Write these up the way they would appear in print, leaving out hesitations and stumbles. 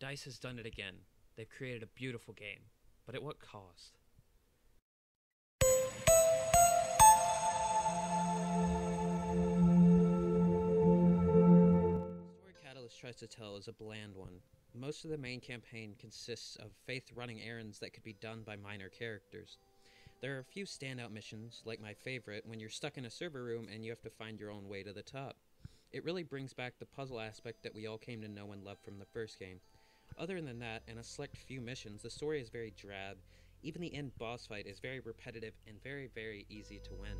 DICE has done it again. They've created a beautiful game, but at what cost? The story Catalyst tries to tell is a bland one. Most of the main campaign consists of Faith running errands that could be done by minor characters. There are a few standout missions, like my favorite, when you're stuck in a server room and you have to find your own way to the top. It really brings back the puzzle aspect that we all came to know and love from the first game. Other than that, and a select few missions, the story is very drab. Even the end boss fight is very repetitive and very easy to win.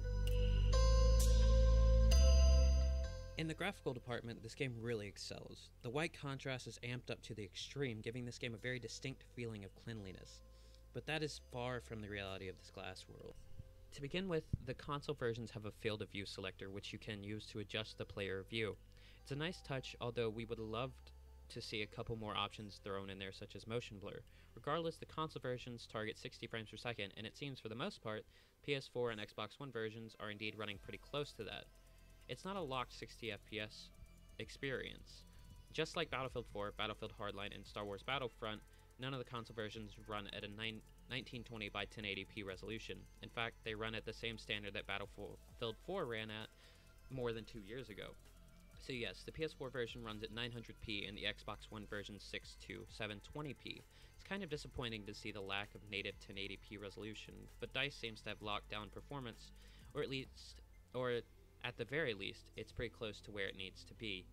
In the graphical department, this game really excels. The white contrast is amped up to the extreme, giving this game a very distinct feeling of cleanliness. But that is far from the reality of this glass world. To begin with, the console versions have a field of view selector which you can use to adjust the player view. It's a nice touch, although we would love to see a couple more options thrown in there, such as motion blur. Regardless, the console versions target 60 frames per second, and it seems for the most part, PS4 and Xbox One versions are indeed running pretty close to that. It's not a locked 60 FPS experience. Just like Battlefield 4, Battlefield Hardline, and Star Wars Battlefront, none of the console versions run at a 1920 by 1080p resolution. In fact, they run at the same standard that Battlefield 4 ran at more than 2 years ago. So yes, the PS4 version runs at 900p and the Xbox One version 6 to 720p. It's kind of disappointing to see the lack of native 1080p resolution, but DICE seems to have locked down performance, or at the very least, it's pretty close to where it needs to be.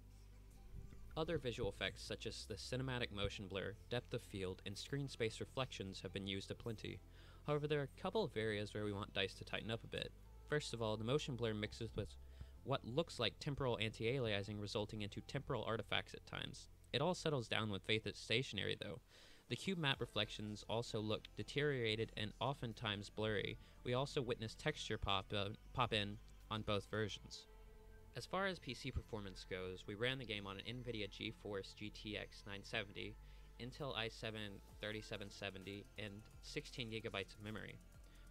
Other visual effects such as the cinematic motion blur, depth of field, and screen space reflections have been used aplenty. However, there are a couple of areas where we want DICE to tighten up a bit. First of all, the motion blur mixes with what looks like temporal anti-aliasing, resulting into temporal artifacts at times. It all settles down when Faith is stationary though. The cube map reflections also look deteriorated and oftentimes blurry. We also witness texture pop in on both versions. As far as PC performance goes, we ran the game on an NVIDIA GeForce GTX 970, Intel i7 3770, and 16 gigabytes of memory.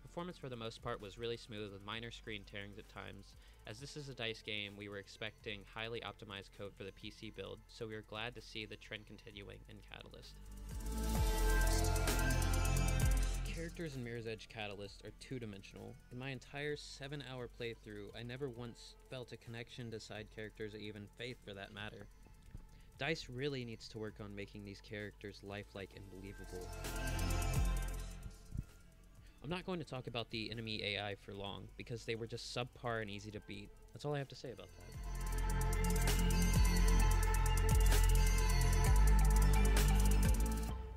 Performance for the most part was really smooth with minor screen tearings at times. As this is a DICE game, we were expecting highly optimized code for the PC build, so we were glad to see the trend continuing in Catalyst. Characters in Mirror's Edge Catalyst are two-dimensional. In my entire 7-hour playthrough, I never once felt a connection to side characters or even Faith for that matter. DICE really needs to work on making these characters lifelike and believable. I'm not going to talk about the enemy AI for long, because they were just subpar and easy to beat. That's all I have to say about that.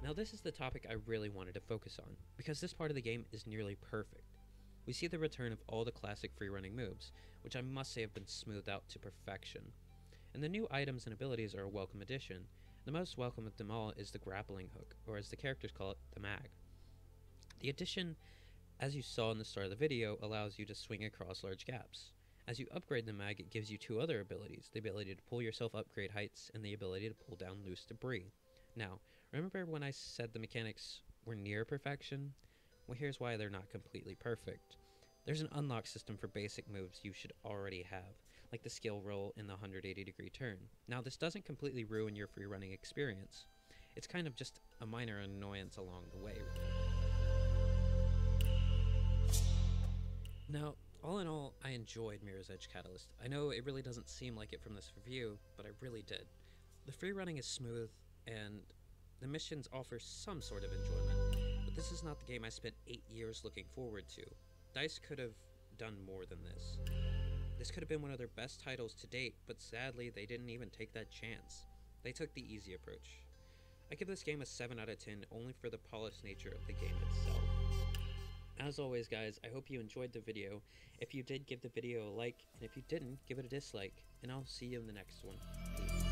Now this is the topic I really wanted to focus on, because this part of the game is nearly perfect. We see the return of all the classic freerunning moves, which I must say have been smoothed out to perfection. And the new items and abilities are a welcome addition. The most welcome of them all is the grappling hook, or as the characters call it, the mag. The addition, as you saw in the start of the video, allows you to swing across large gaps. As you upgrade the mag, it gives you two other abilities, the ability to pull yourself up great heights, and the ability to pull down loose debris. Now, remember when I said the mechanics were near perfection? Well, here's why they're not completely perfect. There's an unlock system for basic moves you should already have, like the skill roll and the 180-degree turn. Now, this doesn't completely ruin your freerunning experience. It's kind of just a minor annoyance along the way. Now, all in all, I enjoyed Mirror's Edge Catalyst. I know it really doesn't seem like it from this review, but I really did. The freerunning is smooth, and the missions offer some sort of enjoyment, but this is not the game I spent 8 years looking forward to. DICE could have done more than this. This could have been one of their best titles to date, but sadly they didn't even take that chance. They took the easy approach. I give this game a 7 out of 10 only for the polished nature of the game itself. As always guys, I hope you enjoyed the video. If you did, give the video a like, and if you didn't, give it a dislike, and I'll see you in the next one. Peace.